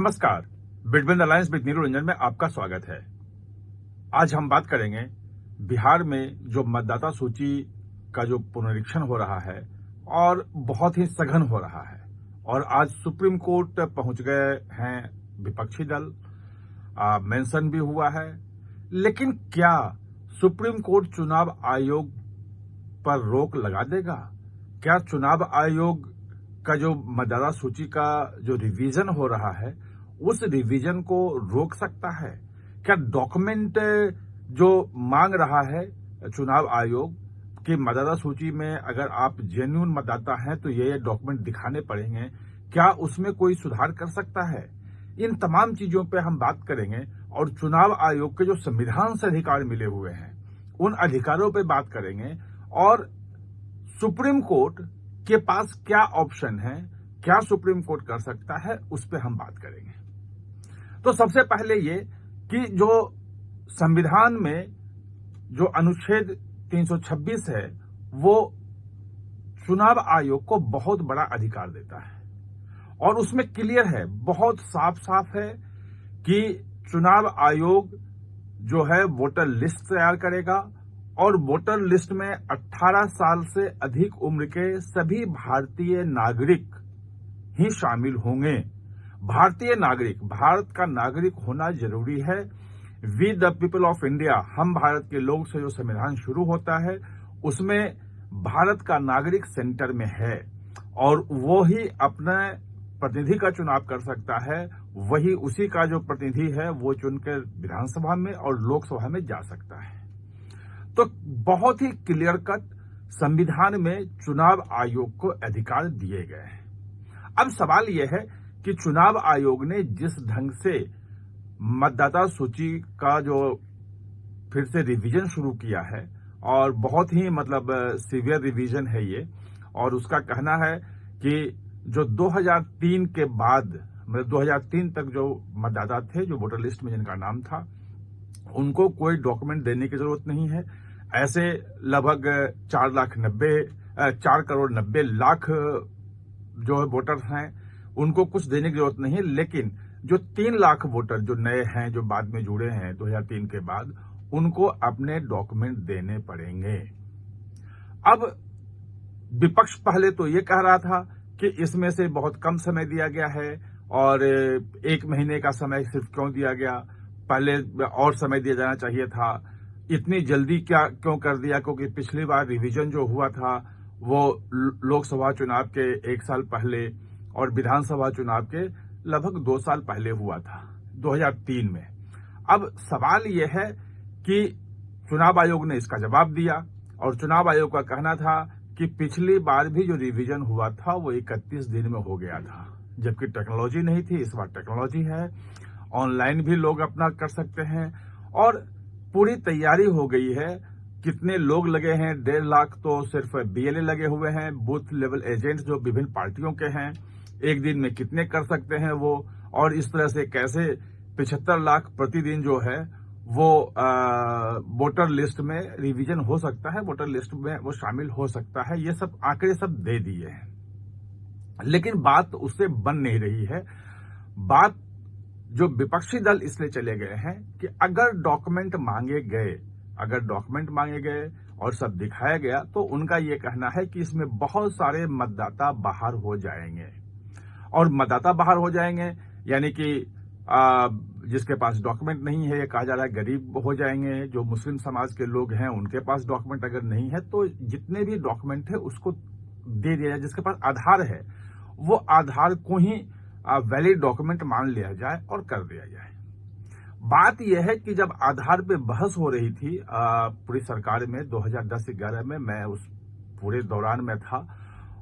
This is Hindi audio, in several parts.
नमस्कार, between the lines with Neeru Ranjan में आपका स्वागत है। आज हम बात करेंगे बिहार में जो मतदाता सूची का जो पुनरीक्षण हो रहा है और बहुत ही सघन हो रहा है और आज सुप्रीम कोर्ट पहुंच गए हैं विपक्षी दल, मेंशन भी हुआ है। लेकिन क्या सुप्रीम कोर्ट चुनाव आयोग पर रोक लगा देगा? क्या चुनाव आयोग का जो मतदाता सूची का जो रिवीजन हो रहा है उस रिवीजन को रोक सकता है? क्या डॉक्यूमेंट जो मांग रहा है चुनाव आयोग कि मतदाता सूची में अगर आप जेन्युइन मतदाता हैं तो ये डॉक्यूमेंट दिखाने पड़ेंगे, क्या उसमें कोई सुधार कर सकता है? इन तमाम चीजों पे हम बात करेंगे और चुनाव आयोग के जो संविधान से अधिकार मिले हुए हैं उन अधिकारों पे बात करेंगे और सुप्रीम कोर्ट के पास क्या ऑप्शन है, क्या सुप्रीम कोर्ट कर सकता है, उस पर हम बात करेंगे। तो सबसे पहले ये कि जो संविधान में जो अनुच्छेद 326 है वो चुनाव आयोग को बहुत बड़ा अधिकार देता है और उसमें क्लियर है, बहुत साफ साफ है कि चुनाव आयोग जो है वोटर लिस्ट तैयार करेगा और वोटर लिस्ट में 18 साल से अधिक उम्र के सभी भारतीय नागरिक ही शामिल होंगे। भारतीय नागरिक, भारत का नागरिक होना जरूरी है। We the people of India, हम भारत के लोग से जो संविधान शुरू होता है उसमें भारत का नागरिक सेंटर में है और वो ही अपने प्रतिनिधि का चुनाव कर सकता है। वही उसी का जो प्रतिनिधि है वो चुनकर विधानसभा में और लोकसभा में जा सकता है। तो बहुत ही क्लियर कट संविधान में चुनाव आयोग को अधिकार दिए गए हैं। अब सवाल यह है कि चुनाव आयोग ने जिस ढंग से मतदाता सूची का जो फिर से रिवीजन शुरू किया है और बहुत ही सीवियर रिवीजन है ये, और उसका कहना है कि जो 2003 के बाद 2003 तक जो मतदाता थे, जो वोटर लिस्ट में जिनका नाम था, उनको कोई डॉक्यूमेंट देने की जरूरत नहीं है। ऐसे लगभग 4 करोड़ 90 लाख जो वोटर्स हैं उनको कुछ देने की जरूरत नहीं है। लेकिन जो 3 लाख वोटर जो नए हैं, जो बाद में जुड़े हैं 2003 के बाद, उनको अपने डॉक्यूमेंट देने पड़ेंगे। अब विपक्ष पहले तो ये कह रहा था कि इसमें से बहुत कम समय दिया गया है और 1 महीने का समय सिर्फ क्यों दिया गया, पहले और समय दिया जाना चाहिए था, इतनी जल्दी क्यों कर दिया? क्योंकि पिछली बार रिवीजन जो हुआ था वो लोकसभा चुनाव के 1 साल पहले और विधानसभा चुनाव के लगभग 2 साल पहले हुआ था, 2003 में। अब सवाल यह है कि चुनाव आयोग ने इसका जवाब दिया और चुनाव आयोग का कहना था कि पिछली बार भी जो रिवीजन हुआ था वो 31 दिन में हो गया था, जबकि टेक्नोलॉजी नहीं थी। इस बार टेक्नोलॉजी है, ऑनलाइन भी लोग अपना कर सकते हैं और पूरी तैयारी हो गई है। कितने लोग लगे हैं? 1.5 लाख तो सिर्फ बीएलए लगे हुए हैं, बूथ लेवल एजेंट्स जो विभिन्न पार्टियों के हैं। एक दिन में कितने कर सकते हैं वो, और इस तरह से कैसे 75 लाख प्रतिदिन जो है वो वोटर लिस्ट में रिवीजन हो सकता है, वोटर लिस्ट में वो शामिल हो सकता है। ये सब आंकड़े सब दे दिए हैं, लेकिन बात उससे बन नहीं रही है। बात जो विपक्षी दल इसलिए चले गए हैं कि अगर डॉक्यूमेंट मांगे गए और सब दिखाया गया तो उनका ये कहना है कि इसमें बहुत सारे मतदाता बाहर हो जाएंगे। और मतदाता बाहर हो जाएंगे यानी कि जिसके पास डॉक्यूमेंट नहीं है, ये कहा जा रहा है गरीब हो जाएंगे। जो मुस्लिम समाज के लोग हैं उनके पास डॉक्यूमेंट अगर नहीं है तो जितने भी डॉक्यूमेंट है उसको दे दिया जाए। जिसके पास आधार है वो आधार को ही वैलिड डॉक्यूमेंट मान लिया जाए और कर दिया जाए। बात यह है कि जब आधार पे बहस हो रही थी पूरी सरकार में 2010-11 में, मैं उस पूरे दौरान में था,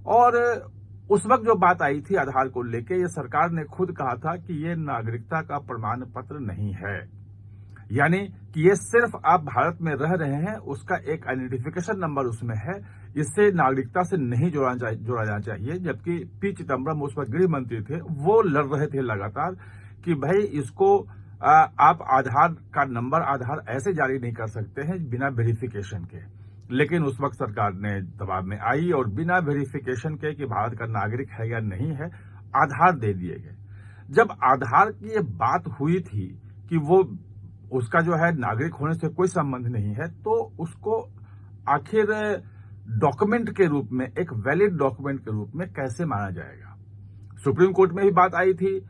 और उस वक्त जो बात आई थी आधार को लेके, ये सरकार ने खुद कहा था कि ये नागरिकता का प्रमाण पत्र नहीं है, यानी कि ये सिर्फ आप भारत में रह रहे हैं उसका एक आइडेंटिफिकेशन नंबर उसमें है, इससे नागरिकता से नहीं जोड़ा जाना चाहिए। जबकि पी चिदम्बरम उस वक्त गृह मंत्री थे, वो लड़ रहे थे लगातार कि भाई इसको आप आधार का नंबर आधार ऐसे जारी नहीं कर सकते हैं बिना वेरिफिकेशन के। लेकिन उस वक्त सरकार ने दबाव में आई और बिना वेरिफिकेशन के कि भारत का नागरिक है या नहीं है आधार दे दिए गए। जब आधार की ये बात हुई थी कि वो उसका जो है नागरिक होने से कोई संबंध नहीं है, तो उसको आखिर डॉक्यूमेंट के रूप में, एक वैलिड डॉक्यूमेंट के रूप में कैसे माना जाएगा। सुप्रीम कोर्ट में भी बात आई थी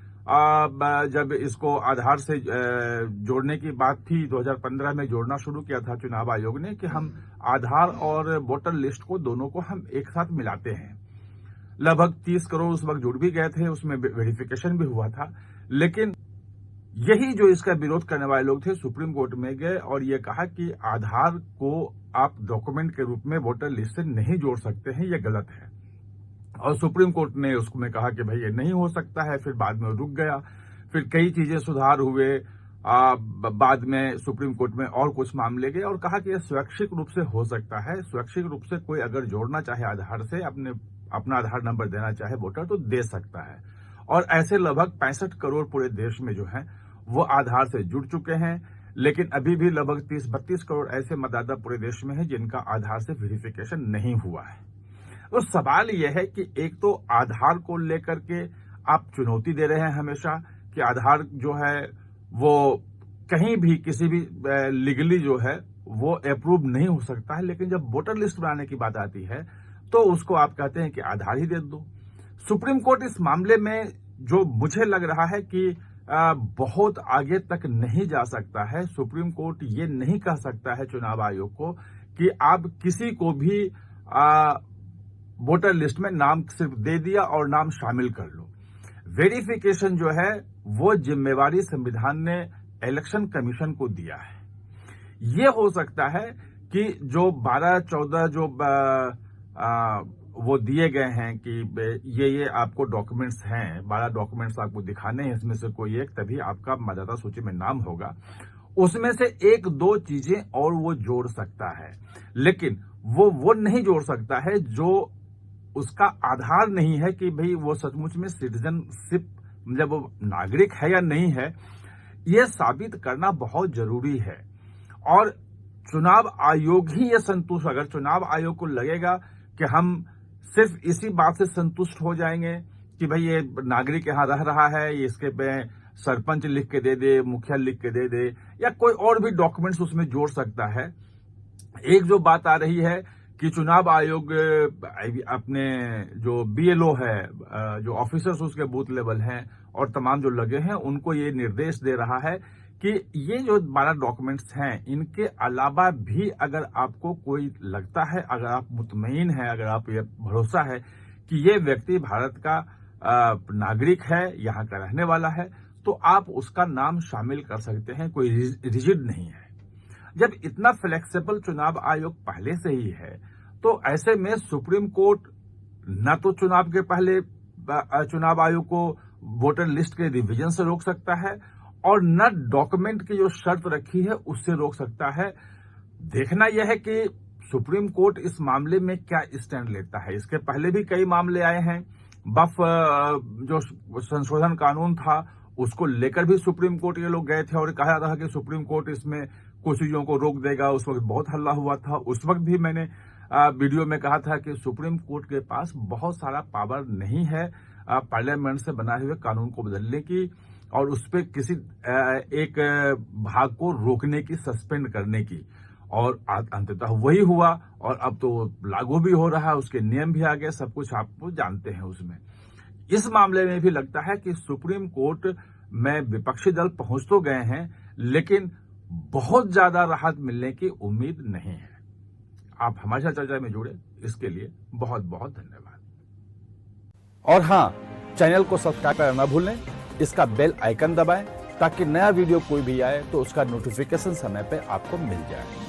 जब इसको आधार से जोड़ने की बात थी। 2015 में जोड़ना शुरू किया था चुनाव आयोग ने कि हम आधार और वोटर लिस्ट को दोनों को हम एक साथ मिलाते हैं। लगभग 30 करोड़ उस वक्त जुड़ भी गए थे, उसमें वेरिफिकेशन भी हुआ था। लेकिन यही जो इसका विरोध करने वाले लोग थे सुप्रीम कोर्ट में गए और ये कहा कि आधार को आप डॉक्यूमेंट के रूप में वोटर लिस्ट से नहीं जोड़ सकते हैं, ये गलत है। और सुप्रीम कोर्ट ने उसमें कहा कि भाई ये नहीं हो सकता है। फिर बाद में रुक गया, फिर कई चीजें सुधार हुए। बाद में सुप्रीम कोर्ट में और कुछ मामले गए और कहा कि यह स्वैच्छिक रूप से हो सकता है। स्वैच्छिक रूप से कोई अगर जोड़ना चाहे आधार से, अपना आधार नंबर देना चाहे वोटर, तो दे सकता है। और ऐसे लगभग 65 करोड़ पूरे देश में जो है वो आधार से जुड़ चुके हैं। लेकिन अभी भी लगभग 30-32 करोड़ ऐसे मतदाता पूरे देश में हैं जिनका आधार से वेरिफिकेशन नहीं हुआ है। तो सवाल यह है कि एक तो आधार को लेकर के आप चुनौती दे रहे हैं हमेशा कि आधार जो है वो कहीं भी किसी भी लीगली जो है वो अप्रूव नहीं हो सकता है। लेकिन जब वोटर लिस्ट बनाने की बात आती है तो उसको आप कहते हैं कि आधार ही दे दो। सुप्रीम कोर्ट इस मामले में जो मुझे लग रहा है कि बहुत आगे तक नहीं जा सकता है। सुप्रीम कोर्ट ये नहीं कह सकता है चुनाव आयोग को कि आप किसी को भी वोटर लिस्ट में नाम सिर्फ दे दिया और नाम शामिल कर लो। वेरिफिकेशन जो है वो जिम्मेवारी संविधान ने इलेक्शन कमीशन को दिया है। ये हो सकता है कि जो 12-14 जो वो दिए गए हैं कि ये आपको डॉक्यूमेंट्स हैं, 12 डॉक्यूमेंट्स आपको दिखाने हैं, इसमें से कोई एक, तभी आपका मतदाता सूची में नाम होगा। उसमें से 1-2 चीजें और वो जोड़ सकता है, लेकिन वो नहीं जोड़ सकता है जो उसका आधार नहीं है कि भाई वो सचमुच में सिटीजनशिप, मतलब वो नागरिक है या नहीं है। ये साबित करना बहुत जरूरी है। और चुनाव आयोग ही ये संतुष्ट, अगर चुनाव आयोग को लगेगा कि हम सिर्फ इसी बात से संतुष्ट हो जाएंगे कि भाई ये नागरिक यहां रह रहा है, ये इसके पे सरपंच लिख के दे दे, मुखिया लिख के दे दे, या कोई और भी डॉक्यूमेंट्स उसमें जोड़ सकता है। एक जो बात आ रही है कि चुनाव आयोग अपने जो बीएलओ है, जो ऑफिसर्स उसके बूथ लेवल हैं और तमाम जो लगे हैं, उनको ये निर्देश दे रहा है कि ये जो 12 डॉक्यूमेंट्स हैं, इनके अलावा भी अगर आपको कोई लगता है, अगर आप मुतमईन हैं, अगर आप ये भरोसा है कि ये व्यक्ति भारत का नागरिक है, यहाँ का रहने वाला है, तो आप उसका नाम शामिल कर सकते हैं। कोई रिजिड नहीं है। जब इतना फ्लेक्सिबल चुनाव आयोग पहले से ही है, तो ऐसे में सुप्रीम कोर्ट न तो चुनाव के पहले चुनाव आयोग को वोटर लिस्ट के रिवीजन से रोक सकता है और न डॉक्यूमेंट की जो शर्त रखी है उससे रोक सकता है। देखना यह है कि सुप्रीम कोर्ट इस मामले में क्या स्टैंड लेता है। इसके पहले भी कई मामले आए हैं। बफ जो संशोधन कानून था उसको लेकर भी सुप्रीम कोर्ट ये लोग गए थे और कहा था कि सुप्रीम कोर्ट इसमें कुछ चीजों को रोक देगा। उस वक्त बहुत हल्ला हुआ था। उस वक्त भी मैंने वीडियो में कहा था कि सुप्रीम कोर्ट के पास बहुत सारा पावर नहीं है पार्लियामेंट से बनाए हुए कानून को बदलने की और उस पर किसी एक भाग को रोकने की, सस्पेंड करने की। और अंततः वही हुआ और अब तो लागू भी हो रहा है, उसके नियम भी आ गए, सब कुछ आप जानते हैं उसमें। इस मामले में भी लगता है कि सुप्रीम कोर्ट में विपक्षी दल पहुंच तो गए हैं, लेकिन बहुत ज्यादा राहत मिलने की उम्मीद नहीं है। आप हमारे साथ चर्चा में जुड़े, इसके लिए बहुत बहुत धन्यवाद। और हाँ, चैनल को सब्सक्राइब करना ना भूलें, इसका बेल आइकन दबाएं ताकि नया वीडियो कोई भी आए तो उसका नोटिफिकेशन समय पे आपको मिल जाए।